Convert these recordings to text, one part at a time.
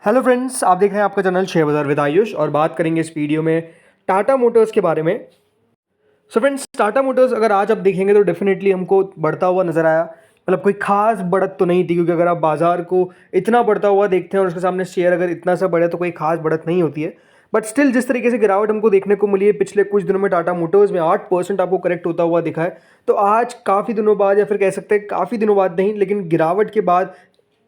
Hello friends, आप देख रहे हैं आपका चैनल शेयर बाजार विद आयुष और बात करेंगे इस वीडियो में टाटा मोटर्स के बारे में। सो फ्रेंड्स, टाटा मोटर्स अगर आज आप देखेंगे तो डेफिनेटली हमको बढ़ता हुआ नज़र आया। मतलब कोई खास बढ़त तो नहीं थी, क्योंकि अगर आप बाजार को इतना बढ़ता हुआ देखते हैं और उसके सामने शेयर अगर इतना सा बढ़े तो कोई खास बढ़त नहीं होती है। बट स्टिल जिस तरीके से गिरावट हमको देखने को मिली है पिछले कुछ दिनों में, टाटा मोटर्स में 8% आपको करेक्ट होता हुआ दिखा है। तो आज काफ़ी दिनों बाद, या फिर कह सकते हैं काफ़ी दिनों बाद नहीं, लेकिन गिरावट के बाद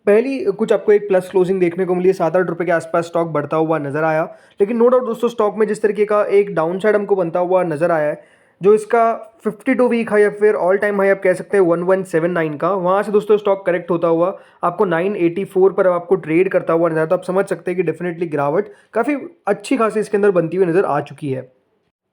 पहली कुछ आपको एक प्लस क्लोजिंग देखने को मिली है। 7-8 रुपये के आसपास स्टॉक बढ़ता हुआ नजर आया। लेकिन नो डाउट दोस्तों, स्टॉक में जिस तरीके का एक डाउन साइड हमको बनता हुआ नजर आया है, जो इसका 52 वीक हाई या फिर ऑल टाइम हाई आप कह सकते हैं 1179 का, वहाँ से दोस्तों स्टॉक करेक्ट होता हुआ आपको 984 पर आपको ट्रेड करता हुआ नजर आता। तो आप समझ सकते हैं कि डेफिनेटली गिरावट काफ़ी अच्छी खासी इसके अंदर बनती हुई नजर आ चुकी है।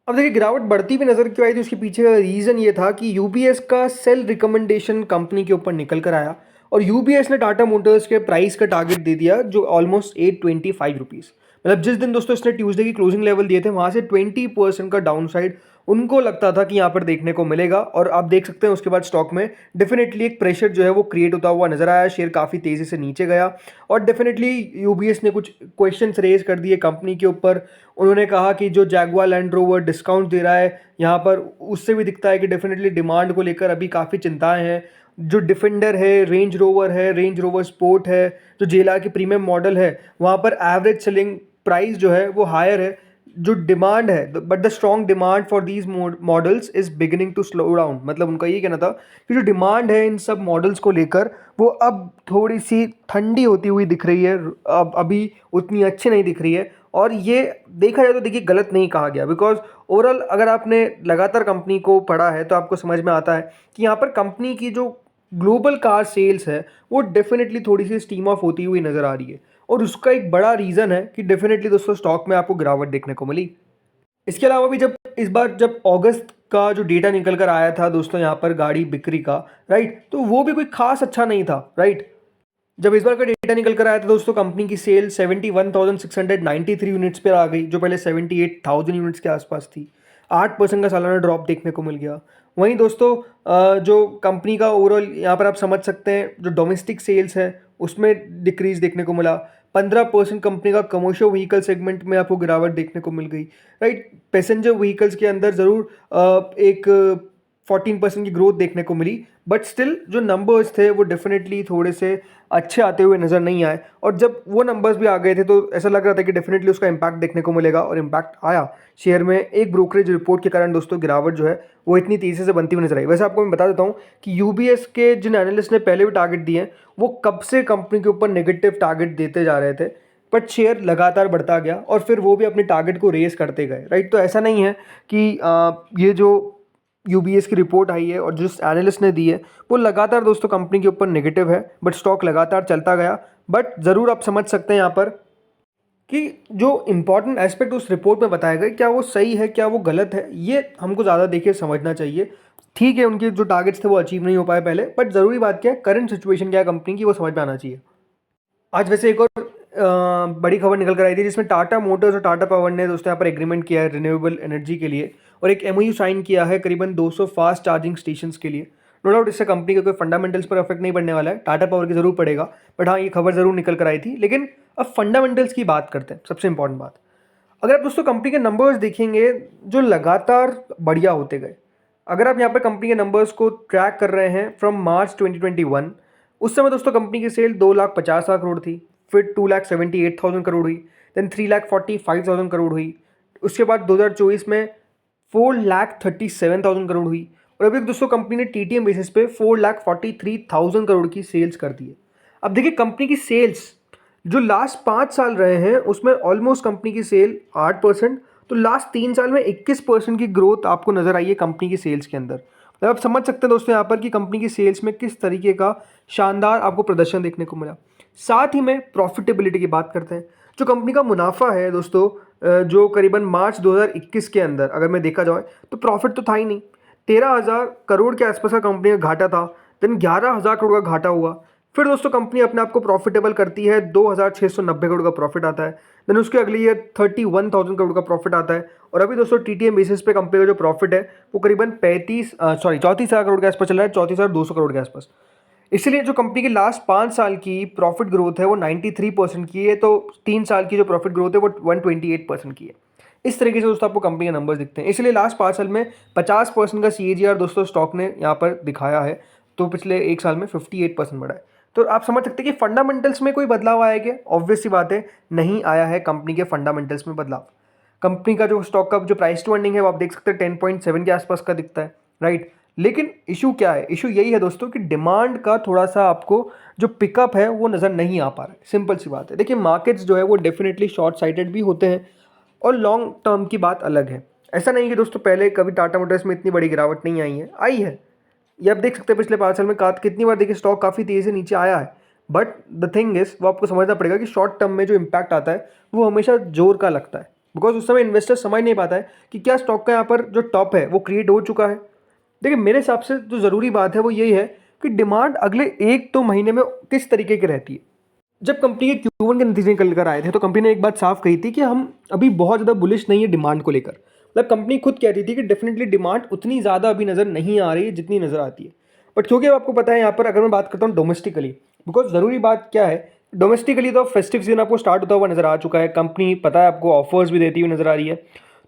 अब देखिए, गिरावट बढ़ती हुई नजर क्यों आई थी, उसके पीछे का रीज़न ये था कि यूबीएस का सेल रिकमेंडेशन कंपनी के ऊपर निकल कर आया और यूबीएस ने टाटा मोटर्स के प्राइस का टारगेट दे दिया जो ऑलमोस्ट 825 रुपीज़। मतलब जिस दिन दोस्तों इसने ट्यूसडे की क्लोजिंग लेवल दिए थे, वहाँ से 20% का डाउन साइड उनको लगता था कि यहाँ पर देखने को मिलेगा। और आप देख सकते हैं उसके बाद स्टॉक में डेफिनेटली एक प्रेशर जो है वो क्रिएट होता हुआ नजर आया। शेयर काफ़ी तेज़ी से नीचे गया और डेफिनेटली यूबीएस ने कुछ क्वेश्चंस रेज कर दिए कंपनी के ऊपर। उन्होंने कहा कि जो जैगुआर लैंड रोवर डिस्काउंट दे रहा है यहाँ पर, उससे भी दिखता है कि डेफिनेटली डिमांड को लेकर अभी काफ़ी चिंताएं हैं। जो डिफेंडर है, रेंज रोवर स्पोर्ट है, जो जेला की प्रीमियम मॉडल है, वहाँ पर एवरेज सेलिंग प्राइस जो है वो हायर है। जो डिमांड है, but the strong demand for these models is beginning to slow down. मतलब उनका ये कहना था कि जो डिमांड है इन सब मॉडल्स को लेकर वो अब थोड़ी सी ठंडी होती हुई दिख रही है, अब अभी उतनी अच्छी नहीं दिख रही है। और ये देखा जाए तो देखिए गलत नहीं कहा गया, बिकॉज ओवरऑल अगर आपने लगातार कंपनी को पढ़ा है तो आपको समझ में आता है कि यहाँ पर कंपनी की जो ग्लोबल कार सेल्स है वो डेफिनेटली थोड़ी सी स्टीम ऑफ होती हुई नज़र आ रही है। और उसका एक बड़ा रीज़न है कि डेफिनेटली दोस्तों स्टॉक में आपको गिरावट देखने को मिली। इसके अलावा भी जब इस बार जब अगस्त का जो डेटा निकल कर आया था दोस्तों यहाँ पर गाड़ी बिक्री का, राइट, तो वो भी कोई खास अच्छा नहीं था, राइट। जब इस बार का डेटा निकल कर आया था दोस्तों, कंपनी की सेल 71,693 यूनिट्स पर आ गई, जो पहले 78,000 यूनिट्स के आसपास थी। 8% का सालाना ड्रॉप देखने को मिल गया। वहीं दोस्तों जो कंपनी का ओवरऑल यहाँ पर आप समझ सकते हैं, जो डोमेस्टिक सेल्स है उसमें डिक्रीज देखने को मिला। 15% कंपनी का कमर्शियल व्हीकल सेगमेंट में आपको गिरावट देखने को मिल गई, राइट। पैसेंजर व्हीकल्स के अंदर ज़रूर एक 14% की ग्रोथ देखने को मिली, बट स्टिल जो नंबर्स थे वो डेफिनेटली थोड़े से अच्छे आते हुए नज़र नहीं आए। और जब वो नंबर्स भी आ गए थे तो ऐसा लग रहा था कि डेफिनेटली उसका इम्पैक्ट देखने को मिलेगा, और इम्पैक्ट आया शेयर में। एक ब्रोकरेज रिपोर्ट के कारण दोस्तों गिरावट जो है वो इतनी तेज़ी से बनती हुई नजर आई। वैसे आपको मैं बता देता हूँ कि यूबीएस के जिन एनालिस्ट ने पहले भी टारगेट दिए हैं, वो कब से कंपनी के ऊपर नेगेटिव टारगेट देते जा रहे थे, बट शेयर लगातार बढ़ता गया और फिर वो भी अपने टारगेट को रेस करते गए, राइट। तो ऐसा नहीं है कि ये जो यूबीएस की रिपोर्ट आई है और जिस एनालिस्ट ने दी है वो लगातार दोस्तों कंपनी के ऊपर नेगेटिव है, बट स्टॉक लगातार चलता गया। बट ज़रूर आप समझ सकते हैं यहाँ पर कि जो इंपॉर्टेंट एस्पेक्ट उस रिपोर्ट में बताया गया, क्या वो सही है क्या वो गलत है, ये हमको ज़्यादा देखिए समझना चाहिए। ठीक है, उनके जो टारगेट्स थे वो अचीव नहीं हो पाए पहले, बट ज़रूरी बात क्या है, करंट सिचुएशन क्या है कंपनी की, वो समझ में आना चाहिए। आज वैसे एक और बड़ी खबर निकल कर आई थी, जिसमें टाटा मोटर्स और टाटा पावर ने दोस्तों यहाँ पर एग्रीमेंट किया है रिन्यूएबल एनर्जी के लिए, और एक एमओयू साइन किया है करीबन 200 फास्ट चार्जिंग स्टेशंस के लिए। नो डाउट इससे कंपनी के कोई फंडामेंटल्स पर इफेक्ट नहीं पड़ने वाला है, टाटा पावर की जरूर पड़ेगा, बट हाँ ये खबर जरूर निकल कर आई थी। लेकिन अब फंडामेंटल्स की बात करते हैं, सबसे इंपॉर्टेंट बात। अगर आप दोस्तों कंपनी के नंबर्स देखेंगे जो लगातार बढ़िया होते गए, अगर आप यहाँ पर कंपनी के नंबर्स को ट्रैक कर रहे हैं फ्रॉम मार्च 2021, उस समय दोस्तों कंपनी की सेल 2,50,000 करोड़ थी, फिर 2,78,000 करोड़ हुई, देन 3,45,000 करोड़ हुई, उसके बाद 2024 में 4,37,000 करोड़ हुई, और अभी दोस्तों कंपनी ने टीटीएम बेसिस पे 4,43,000 करोड़ की सेल्स कर दी है। अब देखिए कंपनी की सेल्स जो लास्ट 5 साल रहे हैं उसमें ऑलमोस्ट कंपनी की सेल 8%, तो लास्ट 3 साल में 21% की ग्रोथ आपको नजर आई है कंपनी की सेल्स के अंदर। तो आप समझ सकते हैं दोस्तों यहाँ पर कि कंपनी की सेल्स में किस तरीके का शानदार आपको प्रदर्शन देखने को मिला। साथ ही में प्रॉफिटेबिलिटी की बात करते हैं। जो कंपनी का मुनाफा है दोस्तों, जो करीबन मार्च 2021 के अंदर अगर मैं देखा जाए तो प्रॉफिट तो था ही नहीं, 13,000 करोड़ के आसपास का कंपनी का घाटा था, देन 11,000 करोड़ का घाटा हुआ। फिर दोस्तों कंपनी अपने आप को प्रॉफिटेबल करती है, 2,690 करोड़ का प्रॉफिट आता है, देन उसके अगले ईयर 31,000 करोड़ का प्रॉफिट आता है, और अभी दोस्तों टीटीएम बेसिस पे कंपनी का जो प्रॉफिट है वो करीबन 34,000 करोड़ के आसपास चल रहा है, 34,200 करोड़ के आसपास। इसलिए जो कंपनी की लास्ट 5 साल की प्रॉफिट ग्रोथ है वो 93% की है, तो 3 साल की जो प्रॉफिट ग्रोथ है वो 128% की है। इस तरीके से दोस्तों आपको कंपनी के नंबर्स दिखते हैं। इसलिए लास्ट 5 साल में 50% का CAGR दोस्तों स्टॉक ने यहाँ पर दिखाया है, तो पिछले 1 साल में 58% बढ़ा है। तो आप समझ सकते हैं कि फंडामेंटल्स में कोई बदलाव आया क्या? ऑब्वियस सी बात है, नहीं आया है कंपनी के फंडामेंटल्स में बदलाव। कंपनी का जो स्टॉक का जो प्राइस टू अर्निंग है वो आप देख सकते हैं 10.7 के आसपास का दिखता है, राइट। लेकिन इशू क्या है? इशू यही है दोस्तों कि डिमांड का थोड़ा सा आपको जो पिकअप है वो नज़र नहीं आ पा रहा है। सिंपल सी बात है। देखिए मार्केट्स जो है वो डेफिनेटली शॉर्ट साइटेड भी होते हैं और लॉन्ग टर्म की बात अलग है। ऐसा नहीं कि दोस्तों पहले कभी टाटा मोटर्स में इतनी बड़ी गिरावट नहीं आई है, आई है। ये आप देख सकते हैं पिछले 5 साल में कितनी बार देखिए स्टॉक काफ़ी तेज़ी से नीचे आया है। बट द थिंग इज़ वो आपको समझना पड़ेगा कि शॉर्ट टर्म में जो इम्पैक्ट आता है वो हमेशा जोर का लगता है, बिकॉज उस समय इन्वेस्टर समझ नहीं पाता है कि क्या स्टॉक का यहाँ पर जो टॉप है वो क्रिएट हो चुका है। देखिए मेरे हिसाब से जो ज़रूरी बात है वो यही है कि डिमांड अगले 1-2 महीने में किस तरीके की रहती है। जब कंपनी के Q1 के नतीजे निकल कर आए थे तो कंपनी ने एक बात साफ कही थी कि हम अभी बहुत ज़्यादा बुलिश नहीं है डिमांड को लेकर। मतलब कंपनी खुद कहती थी कि डेफिनेटली डिमांड उतनी ज़्यादा अभी नज़र नहीं आ रही है जितनी नज़र आती है। बट क्योंकि आपको पता है यहाँ पर अगर मैं बात करता हूँ डोमेस्टिकली, बिकॉज ज़रूरी बात क्या है, डोमेस्टिकली तो फेस्टिव सीजन आपको स्टार्ट होता हुआ नज़र आ चुका है। कंपनी पता है आपको ऑफर्स भी देती हुई नज़र आ रही है।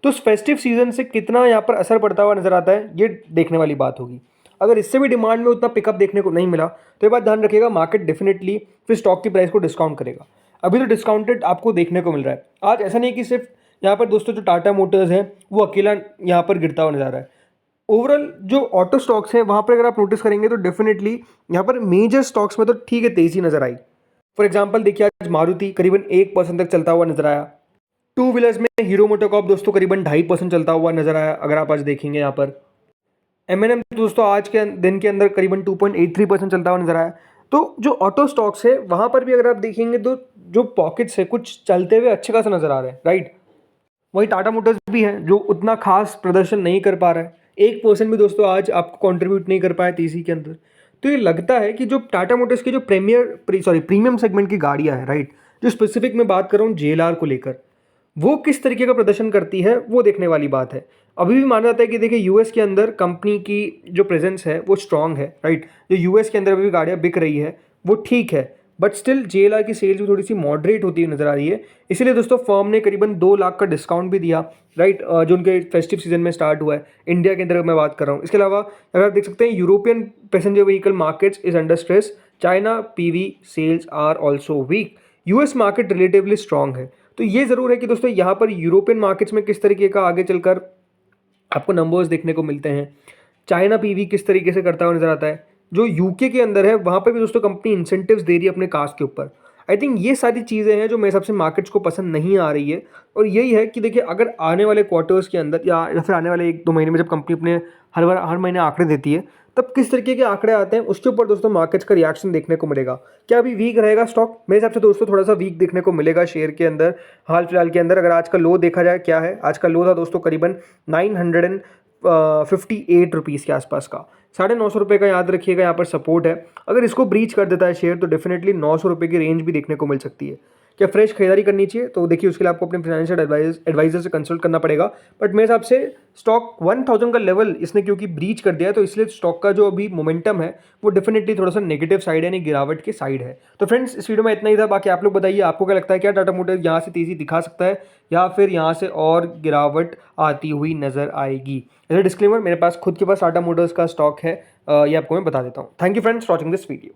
तो उस फेस्टिव सीजन से कितना यहाँ पर असर पड़ता हुआ नज़र आता है ये देखने वाली बात होगी। अगर इससे भी डिमांड में उतना पिकअप देखने को नहीं मिला तो ये बात ध्यान रखिएगा, मार्केट डेफिनेटली फिर स्टॉक की प्राइस को डिस्काउंट करेगा। अभी तो डिस्काउंटेड आपको देखने को मिल रहा है। आज ऐसा नहीं कि सिर्फ यहाँ पर दोस्तों जो टाटा मोटर्स है वो अकेला यहाँ पर गिरता हुआ नजर आ रहा है। ओवरऑल जो ऑटो स्टॉक्स हैं वहाँ पर अगर आप नोटिस करेंगे तो डेफिनेटली यहाँ पर मेजर स्टॉक्स में तो ठीक है तेज़ी नजर आई। फॉर एग्जाम्पल देखिए आज मारुति करीबन 1% तक चलता हुआ नजर आया। टू व्हीलर्स में हीरो मोटोकॉर्प दोस्तों करीबन 2.5% चलता हुआ नजर आया अगर आप आज देखेंगे यहाँ पर। M&M दोस्तों आज के दिन के अंदर करीबन 2.83% चलता हुआ नजर आया। तो जो ऑटो स्टॉक्स है वहाँ पर भी अगर आप देखेंगे तो जो पॉकेट्स है कुछ चलते हुए अच्छे खासा नजर आ रहे हैं, राइट। वही टाटा मोटर्स भी है जो उतना खास प्रदर्शन नहीं कर पा रहा है, 1% भी दोस्तों आज आपको कंट्रीब्यूट नहीं कर पाया तेजी के अंदर। तो ये लगता है कि जो टाटा मोटर्स की जो प्रीमियम सेगमेंट की गाड़ियाँ हैं, राइट, जो स्पेसिफिक मैं बात कर रहा हूँ JLR को लेकर, वो किस तरीके का प्रदर्शन करती है वो देखने वाली बात है। अभी भी माना जाता है कि देखिए यूएस के अंदर कंपनी की जो प्रेजेंस है वो स्ट्रांग है, राइट। जो यूएस के अंदर अभी भी गाड़ियाँ बिक रही है वो ठीक है, बट स्टिल JLR की सेल्स भी थोड़ी सी मॉडरेट होती हुई नजर आ रही है। इसीलिए दोस्तों फर्म ने करीबन 2 लाख का डिस्काउंट भी दिया, राइट, जो उनके फेस्टिव सीजन में स्टार्ट हुआ है इंडिया के अंदर मैं बात कर रहा हूँ। इसके अलावा अगर आप देख सकते हैं European passenger vehicle markets is under stress, China PV sales are also weak, US market relatively strong है। तो ये ज़रूर है कि दोस्तों यहाँ पर यूरोपियन मार्केट्स में किस तरीके का आगे चलकर आपको नंबर्स देखने को मिलते हैं, चाइना PV किस तरीके से करता हुआ नजर आता है, जो यूके के अंदर है वहाँ पर भी दोस्तों कंपनी इंसेंटिव्स दे रही है अपने कार्स के ऊपर। आई थिंक ये सारी चीज़ें हैं जो मेरे हिसाब से मार्केट्स को पसंद नहीं आ रही है। और यही है कि देखिए अगर आने वाले क्वार्टर्स के अंदर या फिर आने वाले 1-2 महीने में जब कंपनी अपने हर महीने आंकड़े देती है तब किस तरीके के आंकड़े आते हैं उसके ऊपर दोस्तों मार्केट्स का रिएक्शन देखने को मिलेगा। क्या अभी वीक रहेगा स्टॉक? मेरे हिसाब से दोस्तों थोड़ा सा वीक देखने को मिलेगा शेयर के अंदर हाल फिलहाल के अंदर। अगर आज का लो देखा जाए क्या है, आज का लो था दोस्तों करीबन 958 रुपीज़ के आसपास का, 950 रुपये का याद रखिएगा यहाँ पर सपोर्ट है। अगर इसको ब्रीच कर देता है शेयर तो डेफिनेटली 900 रुपये की रेंज भी देखने को मिल सकती है। क्या फ्रेश खरीदारी करनी चाहिए? तो देखिए उसके लिए आपको अपने फाइनेंशियल एडवाइजर से कंसल्ट करना पड़ेगा। बट मेरे हिसाब से स्टॉक 1000 का लेवल इसने क्योंकि ब्रीच कर दिया है तो इसलिए स्टॉक का जो अभी मोमेंटम है वो डेफिनेटली थोड़ा सा नेगेटिव साइड है, यानी गिरावट की साइड है। तो फ्रेंड्स इस वीडियो में इतना ही था। बाकी आप लोग बताइए आपको क्या लगता है, क्या टाटा मोटर्स यहाँ से तेज़ी दिखा सकता है या फिर यहाँ से और गिरावट आती हुई नजर आएगी? एज अ डिस्क्लेमर मेरे पास खुद के पास टाटा मोटर्स का स्टॉक है, ये आपको मैं बता देता हूँ। Thank you friends for watching this video.